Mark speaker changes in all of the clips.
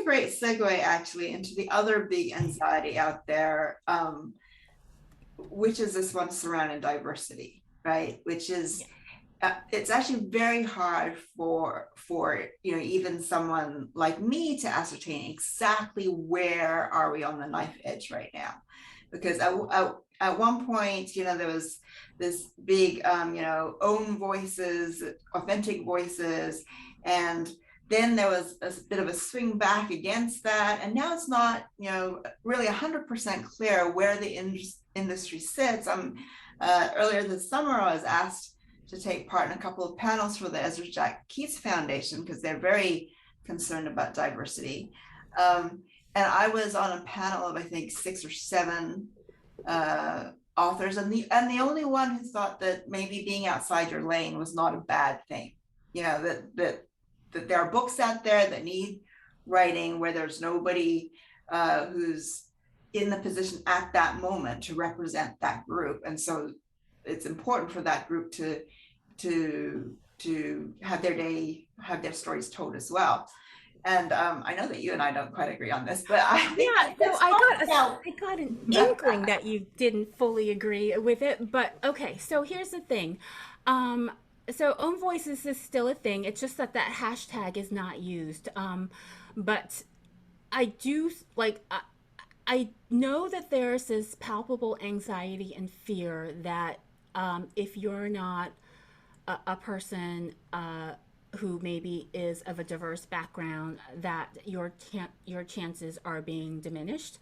Speaker 1: a great segue actually into the other big anxiety out there, which is this one surrounding diversity, right? Which is
Speaker 2: Yeah.
Speaker 1: it's actually very hard for even someone like me to ascertain exactly where are we on the knife edge right now, because at one point, there was this big, own voices, authentic voices, and then there was a bit of a swing back against that, and now it's not, really 100% clear where the industry sits. Earlier this summer, I was asked to take part in a couple of panels for the Ezra Jack Keats Foundation because they're very concerned about diversity. And I was on a panel of, I think, 6 or 7 authors, and the only one who thought that maybe being outside your lane was not a bad thing. That there are books out there that need writing where there's nobody who's in the position at that moment to represent that group, and so it's important for that group to have their stories told as well. And I know that you and I don't quite agree on this, but I think
Speaker 2: Yeah, so
Speaker 1: let's talk about
Speaker 2: I got an inkling
Speaker 1: that.
Speaker 2: that you didn't fully agree with it, but okay. So here's the thing. Um, so own voices is still a thing. It's just that that hashtag is not used. But I do like I know that there's this palpable anxiety and fear that if you're not a person who maybe is of a diverse background, that your chances are being diminished.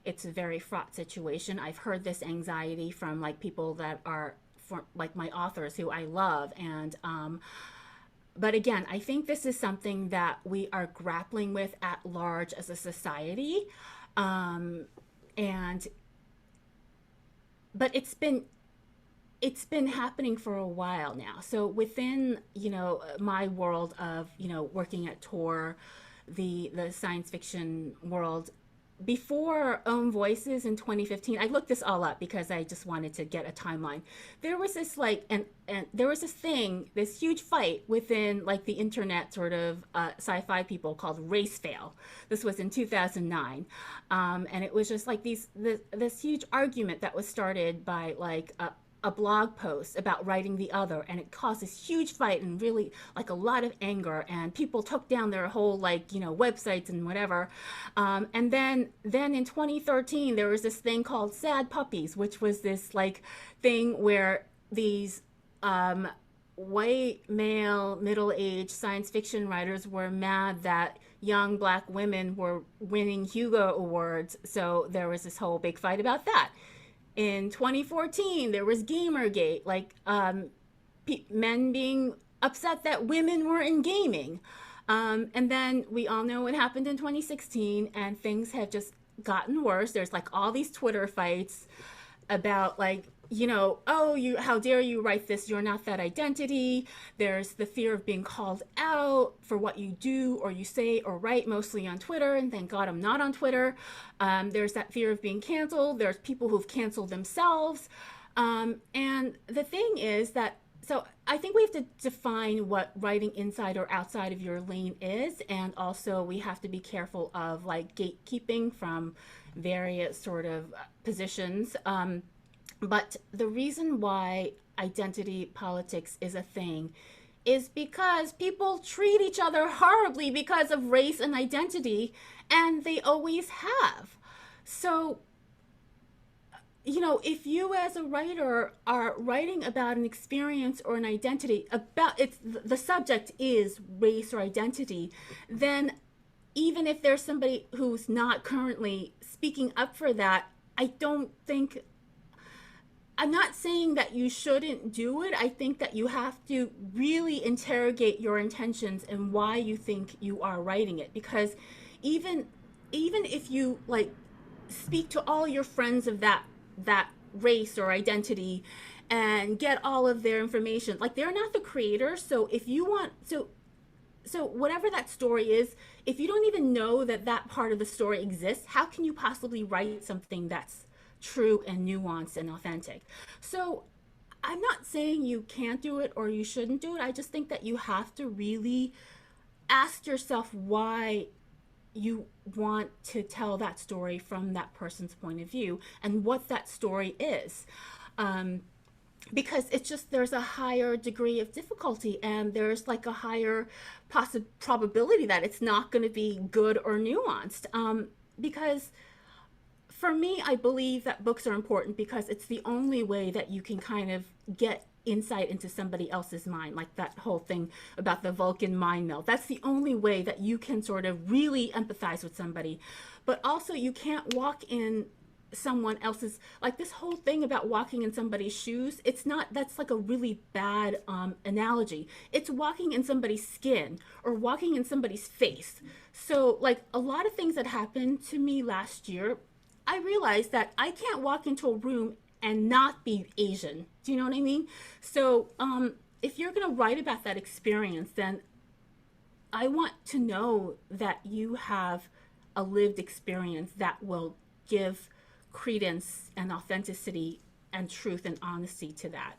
Speaker 2: It's a very fraught situation. I've heard this anxiety from like people that are for like my authors who I love, and but again, I think this is something that we are grappling with at large as a society, um, and but it's been happening for a while now. So within, my world of, working at Tor, the science fiction world, before Own Voices in 2015, I looked this all up because I just wanted to get a timeline. There was this like, and there was this thing, this huge fight within like the internet sort of sci-fi people called race fail. This was in 2009, and it was just like this huge argument that was started by like a blog post about writing the other, and it caused this huge fight and really like a lot of anger, and people took down their whole like websites and whatever. And then in 2013 there was this thing called sad puppies, which was this like thing where these white male middle-aged science fiction writers were mad that young black women were winning Hugo awards, so there was this whole big fight about that. In 2014 there was gamergate, like men being upset that women were in gaming, and then we all know what happened in 2016, and things have just gotten worse. There's like all these Twitter fights about like, oh, you, how dare you write this, you're not that identity. There's the fear of being called out for what you do or you say or write, mostly on Twitter, and thank God I'm not on Twitter. There's that fear of being canceled. There's people who've canceled themselves. And the thing is that, so I think we have to define what writing inside or outside of your lane is, and also we have to be careful of like gatekeeping from various sort of positions. But the reason why identity politics is a thing is because people treat each other horribly because of race and identity, and they always have. So, if you as a writer are writing about an experience or an identity, about it's the subject is race or identity, then even if there's somebody who's not currently speaking up for that, I don't think, I'm not saying that you shouldn't do it. I think that you have to really interrogate your intentions and why you think you are writing it, because even even if you like speak to all your friends of that race or identity and get all of their information, like they're not the creators. So if you want, so whatever that story is, if you don't even know that that part of the story exists, how can you possibly write something that's true and nuanced and authentic? So I'm not saying you can't do it or you shouldn't do it. I just think that you have to really ask yourself you want to tell that story from that person's point of view and what that story is. Um, because it's just there's a higher degree of difficulty and there's like a higher probability that it's not going to be good or nuanced. Because for me, I believe that books are important because it's the only way that you can kind of get insight into somebody else's mind, like that whole thing about the Vulcan mind meld. That's the only way that you can sort of really empathize with somebody. But also, you can't walk in someone else's, like this whole thing about walking in somebody's shoes. It's not, that's like a really bad analogy. It's walking in somebody's skin or walking in somebody's face. So like a lot of things that happened to me last year, I realized that I can't walk into a room and not be Asian. Do you know what I mean? So if you're going to write about that experience, then I want to know that you have a lived experience that will give credence and authenticity and truth and honesty to that.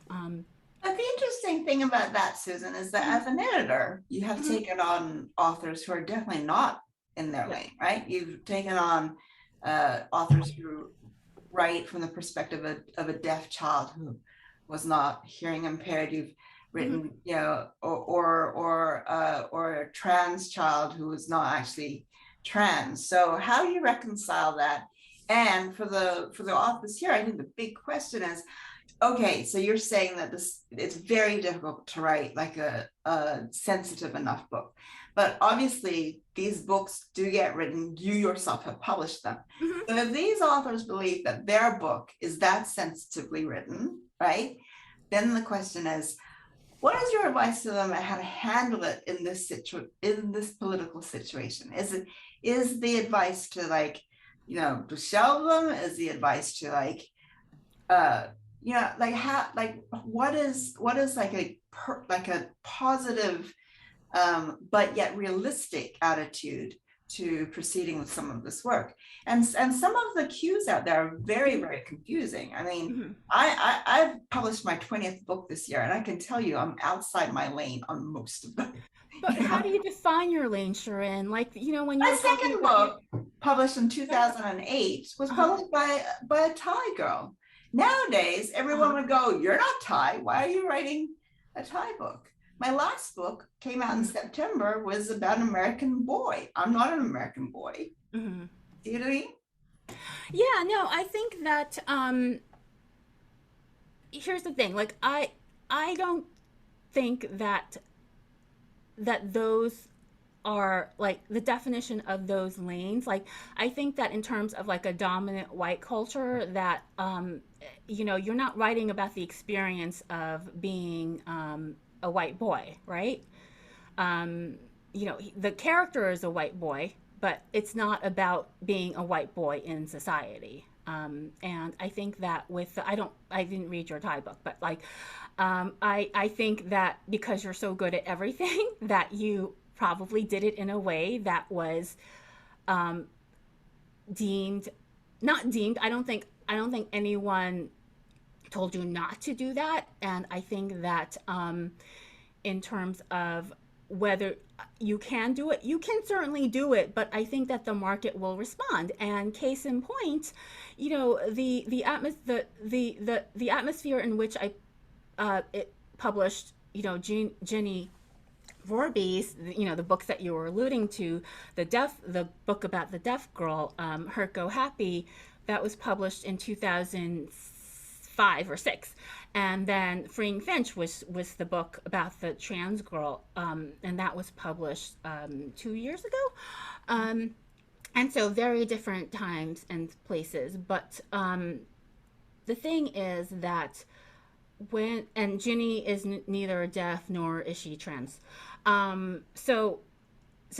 Speaker 1: But the interesting thing about that, Susan, is that
Speaker 2: Mhm,
Speaker 1: as an editor, you have
Speaker 2: mhm,
Speaker 1: taken on authors who are definitely not in their
Speaker 2: yeah,
Speaker 1: lane, right? You've taken on authors who write from the perspective of a deaf child who was not hearing impaired. You've
Speaker 2: mhm,
Speaker 1: written, you know, or a trans child who was not actually trans. So how do you reconcile that? And for the authors here, I think the big question is, okay, so you're saying that this it's very difficult to write like a sensitive enough book. But obviously these books do get written, you yourself have published them.
Speaker 2: mhm,
Speaker 1: So if these authors believe that their book is that sensitively written, right? Then the question is, what is your advice to them on how to handle it in in this political situation? Is the advice to like, you know, to shelve them? Is the advice to like uh like how like what is like like a positive but yet realistic attitude to proceeding with some of this work, and some of the cues out there are very
Speaker 2: mhm,
Speaker 1: very confusing. I mean,
Speaker 2: mhm.
Speaker 1: I've published my 20th book this year and I can tell you I'm outside my lane on most of them.
Speaker 2: But
Speaker 1: You
Speaker 2: how
Speaker 1: know,
Speaker 2: do you define your lane, Sharon? Like, when you
Speaker 1: my
Speaker 2: were talking
Speaker 1: second
Speaker 2: about your,
Speaker 1: book, published in 2008, was
Speaker 2: uh-huh,
Speaker 1: published by a Thai girl. Nowadays, everyone
Speaker 2: uh-huh,
Speaker 1: would go, "You're not Thai. Why are you writing a Thai book?" My last book came out in
Speaker 2: mhm,
Speaker 1: September, was about an American boy. I'm not an American boy.
Speaker 2: mhm.
Speaker 1: Do you know what I mean?
Speaker 2: Yeah, no, I think that here's the thing. Like, I don't think that those are like the definition of those lanes. Like, I think that in terms of like a dominant white culture, that you're not writing about the experience of being a white boy, right? um, the character is a white boy, but it's not about being a white boy in society. And I think that I didn't read your Thai book, but like, I think that because you're so good at everything, that you probably did it in a way that was um, deemed, not deemed. I don't think anyone told you not to do that, and I think that in terms of whether you can do it, you can certainly do it, but I think that the market will respond. And case in point, the atmosphere in which I it published, Ginny Vorby's, the books that you were alluding to, the book about the deaf girl, Hurt Go Happy, that was published in 2005 or six, and then Freeing Finch was the book about the trans girl, and that was published 2 years ago, um, and so very different times and places. But the thing is that when and Ginny is neither deaf nor is she trans. So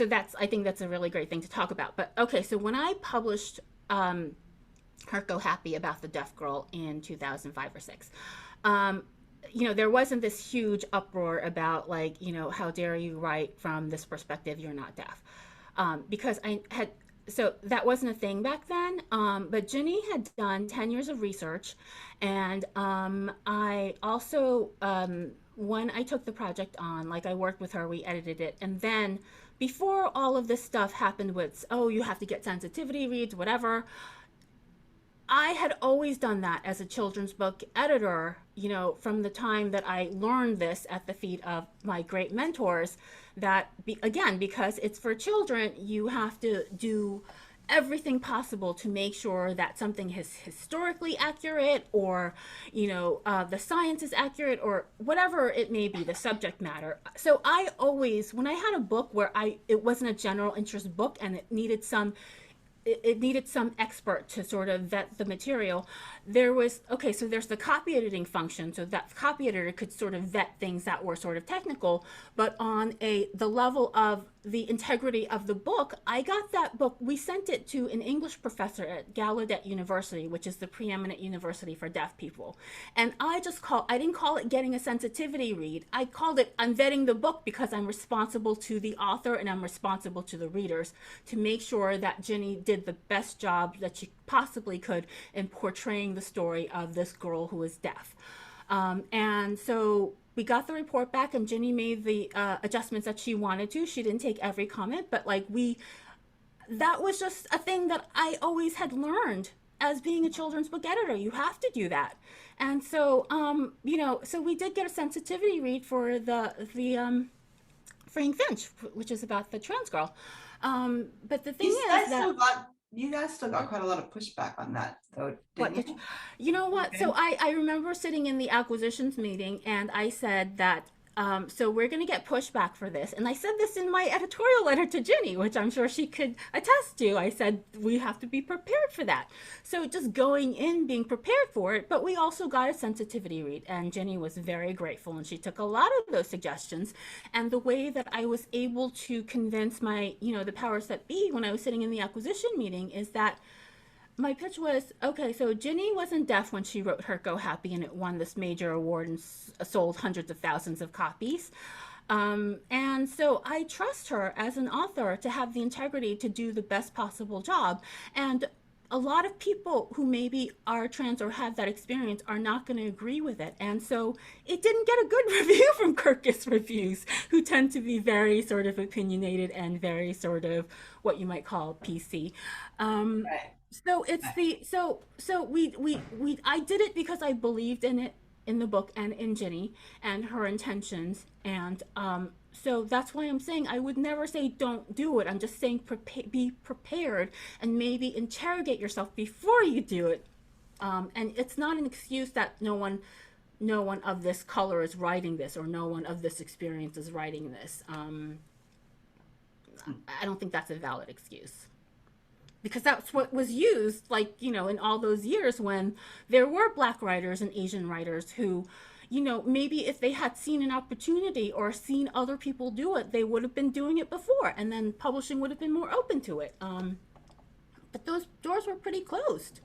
Speaker 2: that's, I think that's a really great thing to talk about. But okay, so when I published Heart Go Happy about the deaf girl in 2005 or six, um, there wasn't this huge uproar about like, how dare you write from this perspective? You're not deaf, because I had. So that wasn't a thing back then. But Ginny had done 10 years of research, and I also when I took the project on, like I worked with her, we edited it, and then before all of this stuff happened with, oh, you have to get sensitivity reads, whatever, I had always done that as a children's book editor, from the time that I learned this at the feet of my great mentors. Again, because it's for children, you have to do everything possible to make sure that something is historically accurate, or the science is accurate, or whatever it may be, the subject matter. So I always, when I had a book where it wasn't a general interest book and it needed some expert to sort of vet the material. So there's the copy editing function, so that copy editor could sort of vet things that were sort of technical, but on the level of the integrity of the book, I got that book. We sent it to an English professor at Gallaudet University, which is the preeminent university for deaf people. And I didn't call it getting a sensitivity read. I called it, I'm vetting the book, because I'm responsible to the author and I'm responsible to the readers to make sure that Ginny did the best job that she possibly could in portraying the story of this girl who is deaf. And so we got the report back, and Ginny made the adjustments that she wanted to. She didn't take every comment, but that was just a thing that I always had learned as being a children's book editor. You have to do that. And so, so we did get a sensitivity read for the Freeing Finch, which is about the trans girl. But the thing
Speaker 1: You
Speaker 2: is
Speaker 1: guys
Speaker 2: that
Speaker 1: still got you guys still got quite a lot of pushback on that, though,
Speaker 2: what
Speaker 1: didn't
Speaker 2: did you,
Speaker 1: you?
Speaker 2: you know what? So
Speaker 1: Okay.
Speaker 2: I remember sitting in the acquisitions meeting, and I said that, so we're going to get pushback for this. And I said this in my editorial letter to Ginny, which I'm sure she could attest to. I said, we have to be prepared for that. So just going in, being prepared for it, but we also got a sensitivity read, and Ginny was very grateful, and she took a lot of those suggestions. And the way that I was able to convince the powers that be when I was sitting in the acquisition meeting is that my pitch was, okay, so Ginny wasn't deaf when she wrote Hurt Go Happy and it won this major award and sold hundreds of thousands of copies. And so I trust her as an author to have the integrity to do the best possible job. And a lot of people who maybe are trans or have that experience are not going to agree with it. And so it didn't get a good review from Kirkus Reviews, who tend to be very sort of opinionated and very sort of what you might call PC. Um,
Speaker 1: Right.
Speaker 2: so it's
Speaker 1: Right.
Speaker 2: the so we I did it because I believed in it, in the book, and in Ginny and her intentions. And so that's why I'm saying I would never say don't do it. I'm just saying be prepared and maybe interrogate yourself before you do it. And it's not an excuse that no one of this color is writing this, or no one of this experience is writing this. I don't think that's a valid excuse, because that's what was used, in all those years when there were black writers and Asian writers who, maybe if they had seen an opportunity or seen other people do it, they would have been doing it before, and then publishing would have been more open to it. But those doors were pretty closed.